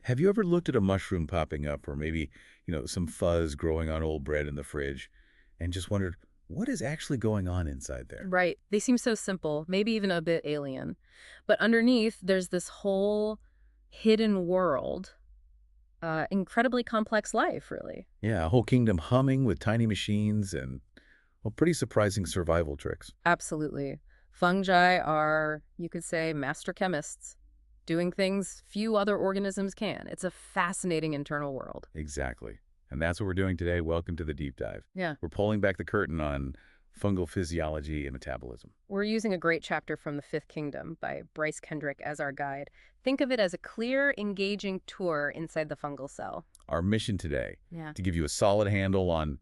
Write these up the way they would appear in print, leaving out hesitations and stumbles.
Have you ever looked at a mushroom popping up or maybe, some fuzz growing on old bread in the fridge and just wondered, what is actually going on inside there? Right. They seem so simple, maybe even a bit alien. But underneath, there's this whole hidden world, incredibly complex life, really. Yeah, a whole kingdom humming with tiny machines and, well, pretty surprising survival tricks. Absolutely. Fungi are, you could say, master chemists, doing things few other organisms can. It's a fascinating internal world. Exactly. And that's what we're doing today. Welcome to the deep dive. Yeah. We're pulling back the curtain on fungal physiology and metabolism. We're using a great chapter from The Fifth Kingdom by Bryce Kendrick as our guide. Think of it as a clear, engaging tour inside the fungal cell. Our mission today, Yeah. to give you a solid handle on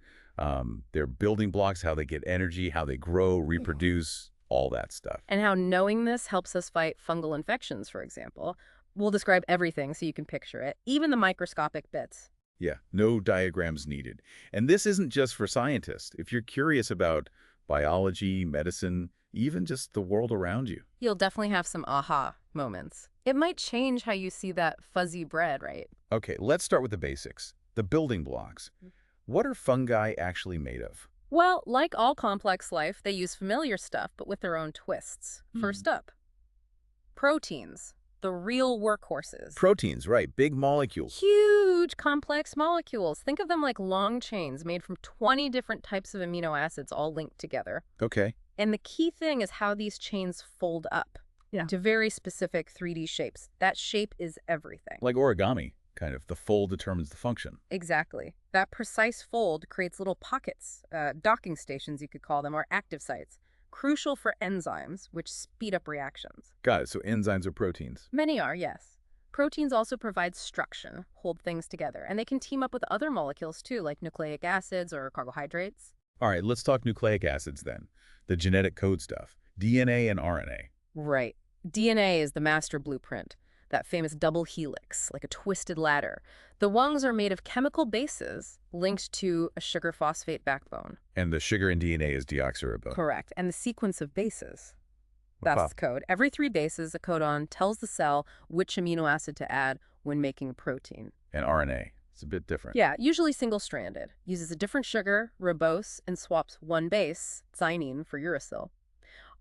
their building blocks, how they get energy, how they grow, reproduce, all that stuff. And how knowing this helps us fight fungal infections, for example. We'll describe everything so you can picture it, even the microscopic bits. Yeah, no diagrams needed. And this isn't just for scientists. If you're curious about biology, medicine, even just the world around you. You'll definitely have some aha moments. It might change how you see that fuzzy bread, right? Okay, let's start with the basics. The building blocks. What are fungi actually made of? Well, like all complex life, they use familiar stuff, but with their own twists. First up, proteins, the real workhorses. Proteins, right, big molecules. Huge, complex molecules. Think of them like long chains made from 20 different types of amino acids all linked together. Okay, And the key thing is how these chains fold up to very specific 3D shapes. That shape is everything. like origami, kind of. The fold determines the function. Exactly. That precise fold creates little pockets, docking stations you could call them, or active sites, crucial for enzymes, which speed up reactions. Got it, so enzymes are proteins. Many are, yes. Proteins also provide structure, hold things together, and they can team up with other molecules too, like nucleic acids or carbohydrates. All right, let's talk nucleic acids then. The genetic code stuff. DNA and RNA. Right. DNA is the master blueprint, that famous double helix, like a twisted ladder. The wungs are made of chemical bases linked to a sugar phosphate backbone. And the sugar in DNA is deoxyribonucleic. Correct. And the sequence of bases. That's the code. Every 3 bases, a codon tells the cell which amino acid to add when making a protein. And RNA. It's a bit different. Yeah, usually single-stranded. Uses a different sugar, ribose, and swaps one base, thymine, for uracil.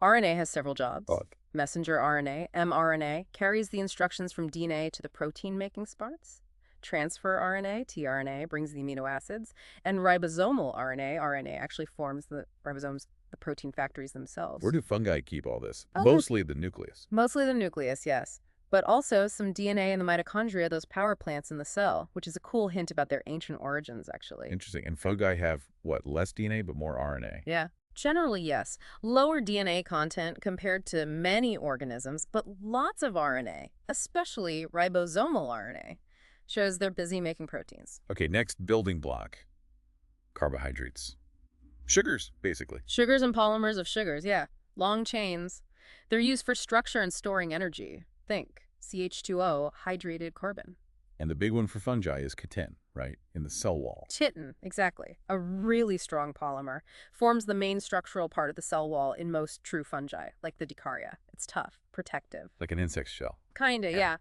RNA has several jobs. Messenger RNA, mRNA, carries the instructions from DNA to the protein-making parts. Transfer RNA, tRNA, brings the amino acids. And ribosomal RNA, RNA, actually forms the ribosomes, the protein factories themselves. Where do fungi keep all this? Oh, Mostly the nucleus. Mostly the nucleus, yes. But also some DNA in the mitochondria, those power plants in the cell, which is a cool hint about their ancient origins, actually. Interesting. And fungi have, what, less DNA but more RNA? Yeah. Generally, yes. Lower DNA content compared to many organisms, but lots of RNA, especially ribosomal RNA, shows they're busy making proteins. Okay, next building block. Carbohydrates. Sugars, basically. Sugars and polymers of sugars, yeah. Long chains. They're used for structure and storing energy. Think CH2O, hydrated carbon. And the big one for fungi is chitin, right, in the cell wall. Chitin, exactly. A really strong polymer. Forms the main structural part of the cell wall in most true fungi, like the Dicaria. It's tough, protective. Like an insect shell. Kinda, yeah.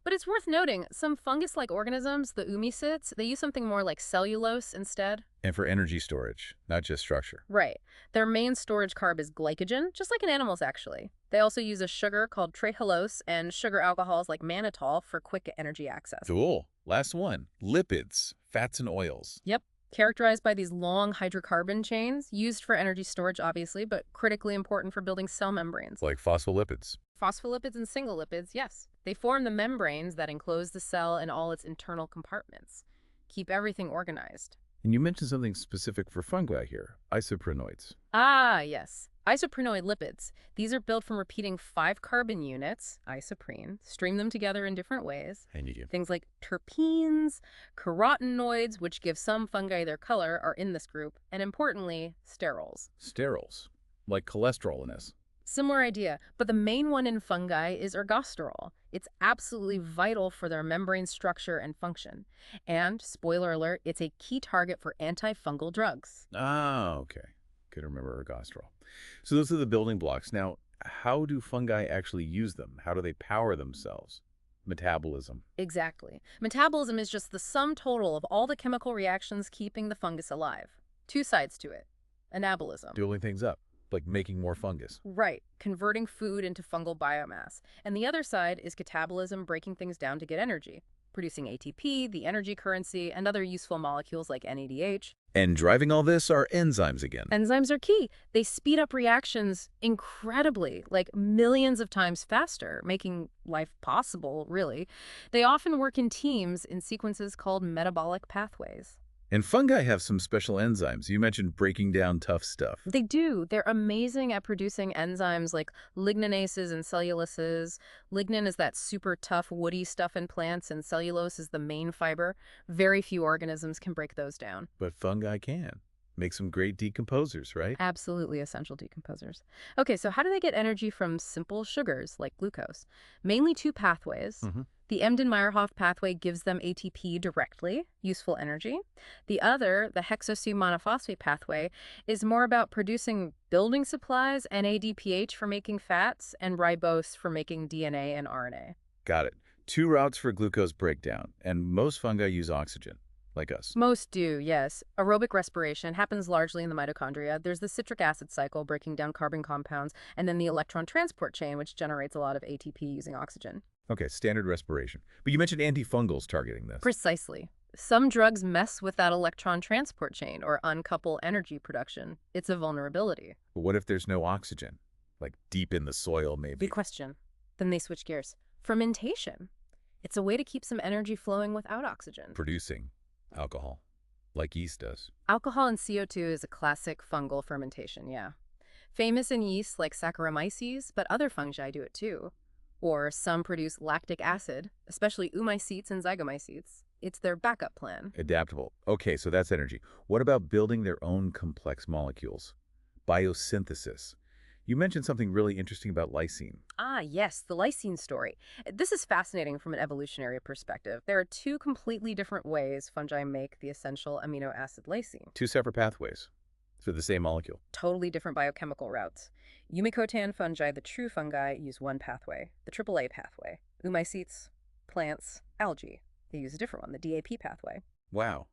But it's worth noting, some fungus-like organisms, the umicids, they use something more like cellulose instead. And for energy storage, not just structure. Right. Their main storage carb is glycogen, just like in animals, actually. They also use a sugar called trehalose and sugar alcohols like mannitol for quick energy access. Cool. Last one. Lipids, fats and oils. Yep. Characterized by these long hydrocarbon chains, used for energy storage, obviously, but critically important for building cell membranes. Like phospholipids. Phospholipids and single lipids, yes. They form the membranes that enclose the cell and all its internal compartments. Keep everything organized. And you mentioned something specific for fungi here, isoprenoids. Ah, yes. Isoprenoid lipids. These are built from repeating 5 carbon units, isoprene, stream them together in different ways. And you Things like terpenes, carotenoids, which give some fungi their color, are in this group, and importantly, sterols. sterols, like cholesterol in us. Similar idea, but the main one in fungi is ergosterol. It's absolutely vital for their membrane structure and function. And, spoiler alert, it's a key target for antifungal drugs. Ah, okay. Good to remember ergosterol. So those are the building blocks. Now, how do fungi actually use them? How do they power themselves? Metabolism. Exactly. Metabolism is just the sum total of all the chemical reactions keeping the fungus alive. Two sides to it. Anabolism. Dueling things up, like making more fungus. Right, converting food into fungal biomass. And the other side is catabolism, breaking things down to get energy, producing ATP, the energy currency, and other useful molecules like NADH. And driving all this are enzymes again. Enzymes are key. They speed up reactions incredibly, like millions of times faster, making life possible, really. They often work in teams in sequences called metabolic pathways. And fungi have some special enzymes. You mentioned breaking down tough stuff. They do. They're amazing at producing enzymes like ligninases and cellulases. Lignin is that super tough woody stuff in plants, and cellulose is the main fiber. Very few organisms can break those down. But fungi can. Make some great decomposers, right? Absolutely essential decomposers. Okay, so how do they get energy from simple sugars like glucose? Mainly two pathways. The Embden-Meyerhof pathway gives them ATP directly, useful energy. The other, the hexose monophosphate pathway, is more about producing building supplies, NADPH for making fats, and ribose for making DNA and RNA. Got it. Two routes for glucose breakdown, and most fungi use oxygen, like us. Most do, yes. Aerobic respiration happens largely in the mitochondria. There's the citric acid cycle breaking down carbon compounds, and then the electron transport chain, which generates a lot of ATP using oxygen. Okay, standard respiration. But you mentioned antifungals targeting this. Precisely. Some drugs mess with that electron transport chain or uncouple energy production. It's a vulnerability. But what if there's no oxygen? Like deep in the soil, maybe? Good question. Then they switch gears. Fermentation. It's a way to keep some energy flowing without oxygen. Producing alcohol, like yeast does. Alcohol and CO2 is a classic fungal fermentation, yeah. Famous in yeasts like Saccharomyces, but other fungi do it too. Or some produce lactic acid, especially oomycetes and zygomycetes. It's their backup plan. Adaptable. Okay, so that's energy. What about building their own complex molecules? Biosynthesis. You mentioned something really interesting about lysine. Ah, yes, the lysine story. This is fascinating from an evolutionary perspective. There are two completely different ways fungi make the essential amino acid lysine. Two separate pathways for the same molecule. Totally different biochemical routes. Eumycotan fungi, the true fungi, use one pathway, the AAA pathway. Oomycetes, plants, algae, they use a different one, the DAP pathway. Wow,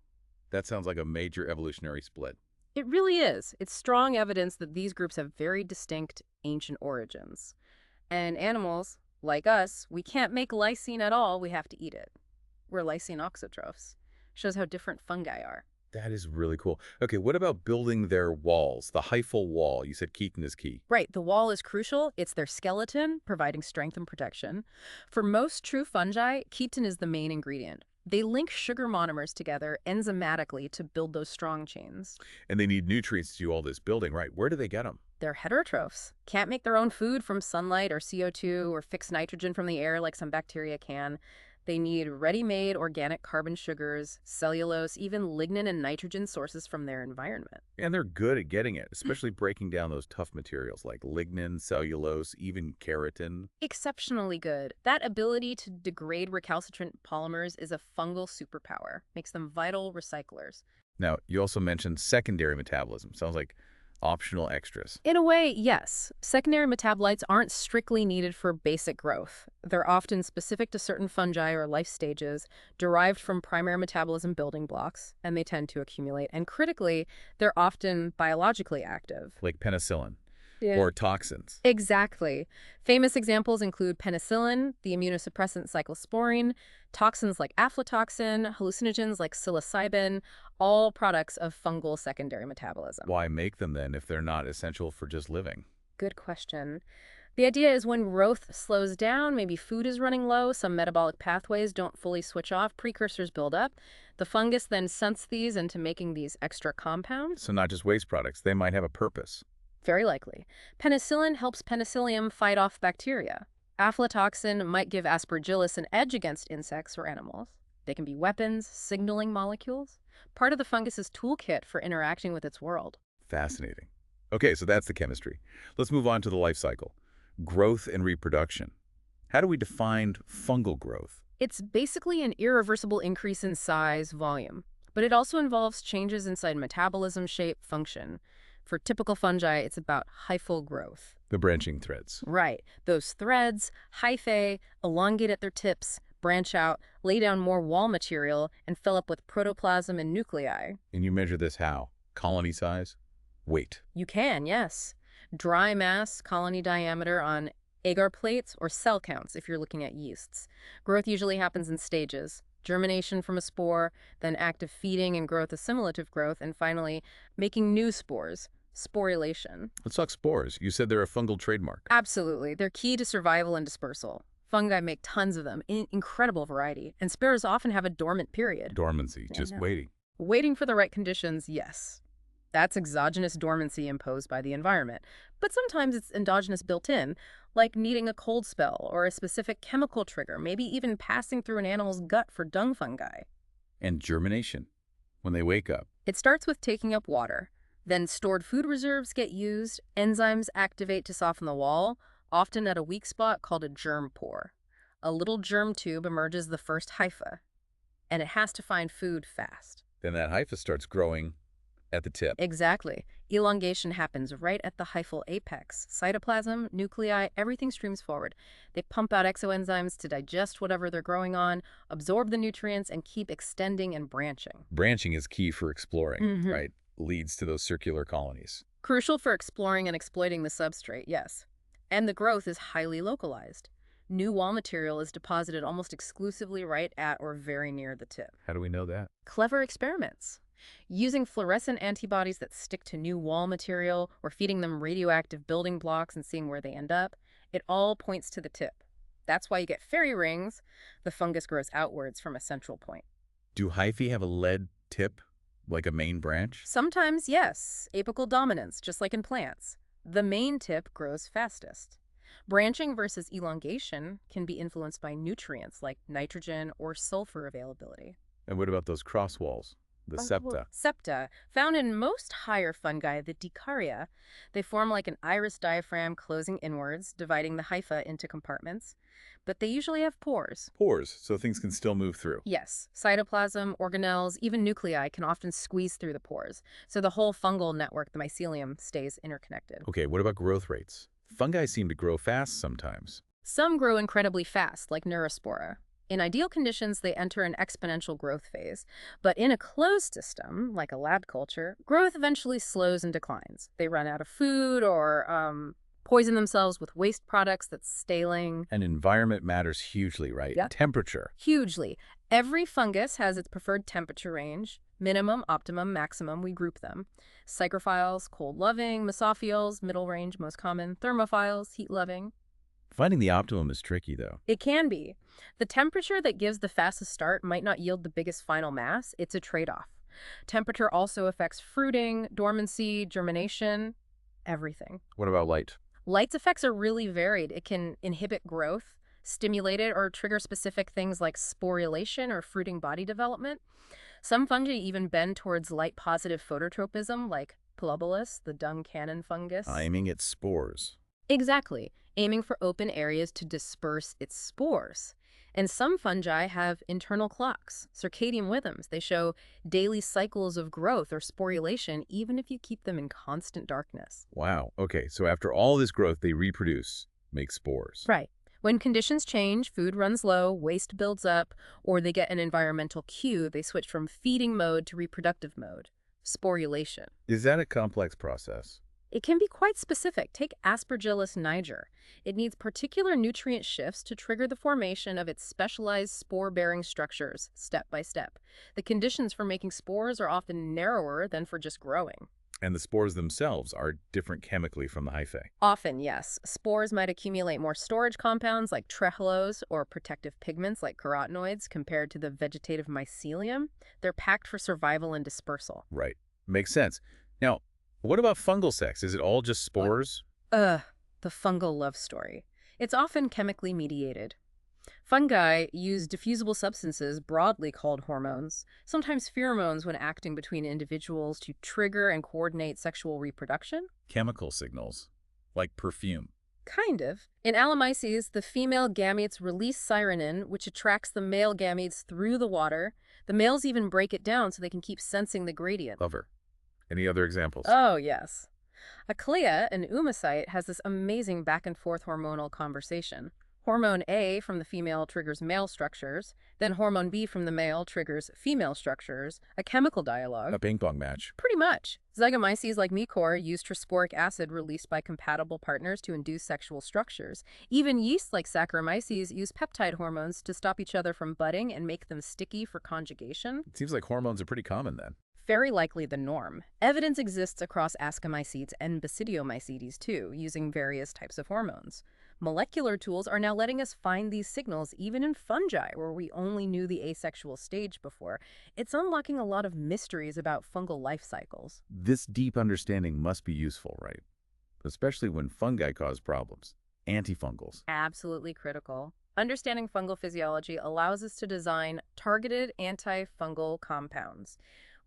that sounds like a major evolutionary split. It really is. It's strong evidence that these groups have very distinct ancient origins. And animals, like us, we can't make lysine at all, we have to eat it. We're lysine auxotrophs. Shows how different fungi are. That is really cool. Okay, what about building their walls, the hyphal wall? You said chitin is key. Right, the wall is crucial. It's their skeleton, providing strength and protection. For most true fungi, chitin is the main ingredient. They link sugar monomers together enzymatically to build those strong chains. And they need nutrients to do all this building, right? Where do they get them? They're heterotrophs. Can't make their own food from sunlight or CO2 or fix nitrogen from the air like some bacteria can. They need ready-made organic carbon sugars, cellulose, even lignin and nitrogen sources from their environment. And they're good at getting it, especially breaking down those tough materials like lignin, cellulose, even keratin. Exceptionally good. That ability to degrade recalcitrant polymers is a fungal superpower. Makes them vital recyclers. Now, you also mentioned secondary metabolism. Sounds like optional extras. In a way, yes. Secondary metabolites aren't strictly needed for basic growth. They're often specific to certain fungi or life stages, derived from primary metabolism building blocks, and they tend to accumulate. And critically, they're often biologically active. Like penicillin. Yeah. Or toxins. Exactly. Famous examples include penicillin, the immunosuppressant cyclosporine, toxins like aflatoxin, hallucinogens like psilocybin, all products of fungal secondary metabolism. Why make them then if they're not essential for just living? Good question. The idea is when growth slows down, maybe food is running low, some metabolic pathways don't fully switch off, precursors build up. The fungus then scents these into making these extra compounds. So not just waste products, they might have a purpose. Very likely. Penicillin helps penicillium fight off bacteria. Aflatoxin might give aspergillus an edge against insects or animals. They can be weapons, signaling molecules, part of the fungus's toolkit for interacting with its world. Fascinating. Okay, so that's the chemistry. Let's move on to the life cycle. Growth and reproduction. How do we define fungal growth? It's basically an irreversible increase in size, volume, but it also involves changes inside metabolism, shape, function. For typical fungi, it's about hyphal growth. The branching threads. Right. Those threads, hyphae, elongate at their tips, branch out, lay down more wall material, and fill up with protoplasm and nuclei. And you measure this how? Colony size? Weight? You can, yes. Dry mass, colony diameter on agar plates, or cell counts if you're looking at yeasts. Growth usually happens in stages. Germination from a spore, then active feeding and growth assimilative growth, and finally making new spores, sporulation. Let's talk spores. You said they're a fungal trademark. Absolutely. They're key to survival and dispersal. Fungi make tons of them in incredible variety, and spores often have a dormant period. Dormancy, Yeah, just no. waiting. Waiting for the right conditions, yes. That's exogenous dormancy imposed by the environment. But sometimes it's endogenous built in, like needing a cold spell or a specific chemical trigger, maybe even passing through an animal's gut for dung fungi. And germination, when they wake up. It starts with taking up water. Then stored food reserves get used, enzymes activate to soften the wall, often at a weak spot called a germ pore. A little germ tube emerges the first hypha, and it has to find food fast. Then that hypha starts growing at the tip. Exactly. Elongation happens right at the hyphal apex. Cytoplasm, nuclei, everything streams forward. They pump out exoenzymes to digest whatever they're growing on, absorb the nutrients, and keep extending and branching. Branching is key for exploring, right? Leads to those circular colonies. Crucial for exploring and exploiting the substrate, yes. And the growth is highly localized. New wall material is deposited almost exclusively right at or very near the tip. How do we know that? Clever experiments. Using fluorescent antibodies that stick to new wall material or feeding them radioactive building blocks and seeing where they end up, it all points to the tip. That's why you get fairy rings. The fungus grows outwards from a central point. Do hyphae have a lead tip, like a main branch? Sometimes, yes. Apical dominance, just like in plants. The main tip grows fastest. Branching versus elongation can be influenced by nutrients like nitrogen or sulfur availability. And what about those cross walls? The septa? Septa, found in most higher fungi, the Dicaria. They form like an iris diaphragm closing inwards, dividing the hypha into compartments. But they usually have pores. Pores, so things can still move through. Yes. Cytoplasm, organelles, even nuclei can often squeeze through the pores. So the whole fungal network, the mycelium, stays interconnected. Okay, what about growth rates? Fungi seem to grow fast sometimes. Some grow incredibly fast, like Neurospora. In ideal conditions, they enter an exponential growth phase. But in a closed system, like a lab culture, growth eventually slows and declines. They run out of food or poison themselves with waste products that's staling. And environment matters hugely, right? Yeah. Temperature. Hugely. Every fungus has its preferred temperature range. Minimum, optimum, maximum, we group them. Psychrophiles, cold-loving, mesophiles, middle range, most common, thermophiles, heat-loving. Finding the optimum is tricky, though. It can be. The temperature that gives the fastest start might not yield the biggest final mass. It's a trade-off. Temperature also affects fruiting, dormancy, germination, everything. What about light? Light's effects are really varied. It can inhibit growth, stimulate it, or trigger specific things like sporulation or fruiting body development. Some fungi even bend towards light-positive phototropism, like Palobolus, the dung cannon fungus. Aiming at spores. Exactly, aiming for open areas to disperse its spores. And some fungi have internal clocks, circadian rhythms. They show daily cycles of growth or sporulation, even if you keep them in constant darkness. Wow. Okay, so after all this growth, they reproduce, make spores. Right. When conditions change, food runs low, waste builds up, or they get an environmental cue, they switch from feeding mode to reproductive mode, sporulation. Is that a complex process? It can be quite specific. Take Aspergillus niger. It needs particular nutrient shifts to trigger the formation of its specialized spore-bearing structures, step by step. The conditions for making spores are often narrower than for just growing. And the spores themselves are different chemically from the hyphae. Often, yes. Spores might accumulate more storage compounds like trehalose or protective pigments like carotenoids compared to the vegetative mycelium. They're packed for survival and dispersal. Right. Makes sense. Now, what about fungal sex? Is it all just spores? The fungal love story. It's often chemically mediated. Fungi use diffusible substances, broadly called hormones, sometimes pheromones when acting between individuals to trigger and coordinate sexual reproduction. Chemical signals, like perfume. Kind of. In Allomyces, the female gametes release syrenin, which attracts the male gametes through the water. The males even break it down so they can keep sensing the gradient. Lover. Any other examples? Oh, yes. A clia, an oomocyte, has this amazing back-and-forth hormonal conversation. Hormone A from the female triggers male structures, then hormone B from the male triggers female structures, a chemical dialogue. A ping pong match. Pretty much. Zygomyces like Mecor use trisphoric acid released by compatible partners to induce sexual structures. Even yeast like Saccharomyces use peptide hormones to stop each other from budding and make them sticky for conjugation. It seems like hormones are pretty common then. Very likely the norm. Evidence exists across Ascomycetes and Basidiomycetes too, using various types of hormones. Molecular tools are now letting us find these signals even in fungi, where we only knew the asexual stage before. It's unlocking a lot of mysteries about fungal life cycles. This deep understanding must be useful, right? Especially when fungi cause problems. Antifungals. Absolutely critical. Understanding fungal physiology allows us to design targeted antifungal compounds.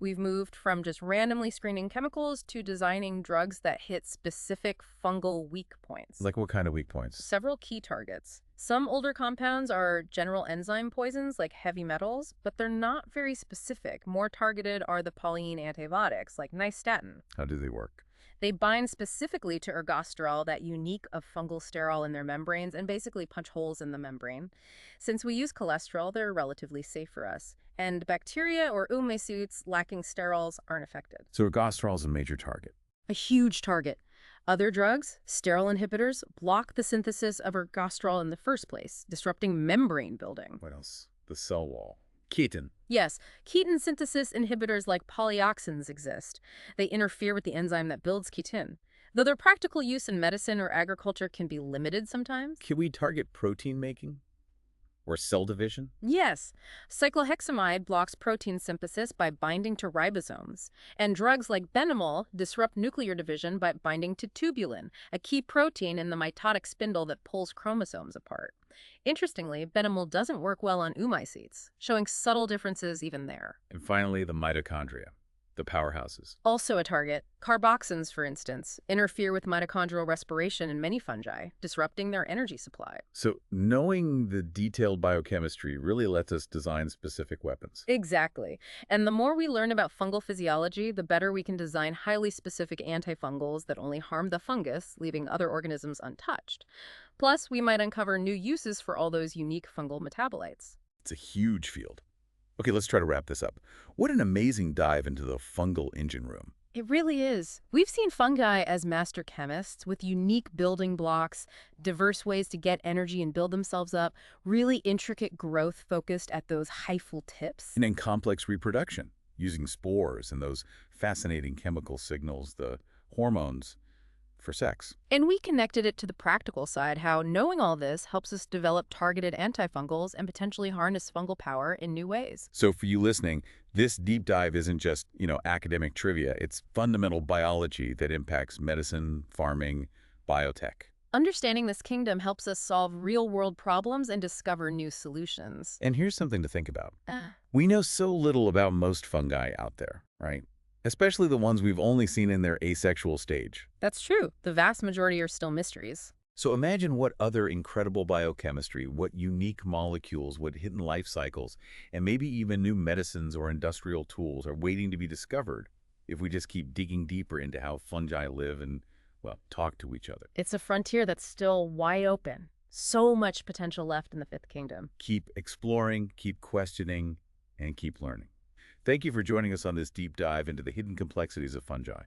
We've moved from just randomly screening chemicals to designing drugs that hit specific fungal weak points. Like what kind of weak points? Several key targets. Some older compounds are general enzyme poisons like heavy metals, but they're not very specific. More targeted are the polyene antibiotics like nystatin. How do they work? They bind specifically to ergosterol, that unique of fungal sterol in their membranes, and basically punch holes in the membrane. Since we use cholesterol, they're relatively safe for us. And bacteria or oomocytes lacking sterols aren't affected. So ergosterol is a major target. A huge target. Other drugs, sterol inhibitors, block the synthesis of ergosterol in the first place, disrupting membrane building. What else? The cell wall. Chitin. Yes, chitin synthesis inhibitors like polyoxins exist. They interfere with the enzyme that builds chitin. Though their practical use in medicine or agriculture can be limited sometimes. Can we target protein making? Or cell division? Yes, cyclohexamide blocks protein synthesis by binding to ribosomes, and drugs like Benomol disrupt nuclear division by binding to tubulin, a key protein in the mitotic spindle that pulls chromosomes apart. Interestingly, Benomol doesn't work well on oomocytes, showing subtle differences even there. And finally, the mitochondria, the powerhouses. Also a target. Carboxyls, for instance, interfere with mitochondrial respiration in many fungi, disrupting their energy supply. So knowing the detailed biochemistry really lets us design specific weapons. Exactly. And the more we learn about fungal physiology, the better we can design highly specific antifungals that only harm the fungus, leaving other organisms untouched. Plus, we might uncover new uses for all those unique fungal metabolites. It's a huge field. Okay, let's try to wrap this up. What an amazing dive into the fungal engine room. It really is. We've seen fungi as master chemists with unique building blocks, diverse ways to get energy and build themselves up, really intricate growth focused at those hyphal tips. And in complex reproduction, using spores and those fascinating chemical signals, the hormones, for sex. And we connected it to the practical side, how knowing all this helps us develop targeted antifungals and potentially harness fungal power in new ways. So for you listening, this deep dive isn't just, academic trivia. It's fundamental biology that impacts medicine, farming, biotech. Understanding this kingdom helps us solve real-world problems and discover new solutions. And here's something to think about. We know so little about most fungi out there, right? Especially the ones we've only seen in their asexual stage. That's true. The vast majority are still mysteries. So imagine what other incredible biochemistry, what unique molecules, what hidden life cycles, and maybe even new medicines or industrial tools are waiting to be discovered if we just keep digging deeper into how fungi live and, talk to each other. It's a frontier that's still wide open. So much potential left in the Fifth Kingdom. Keep exploring, keep questioning, and keep learning. Thank you for joining us on this deep dive into the hidden complexities of fungi.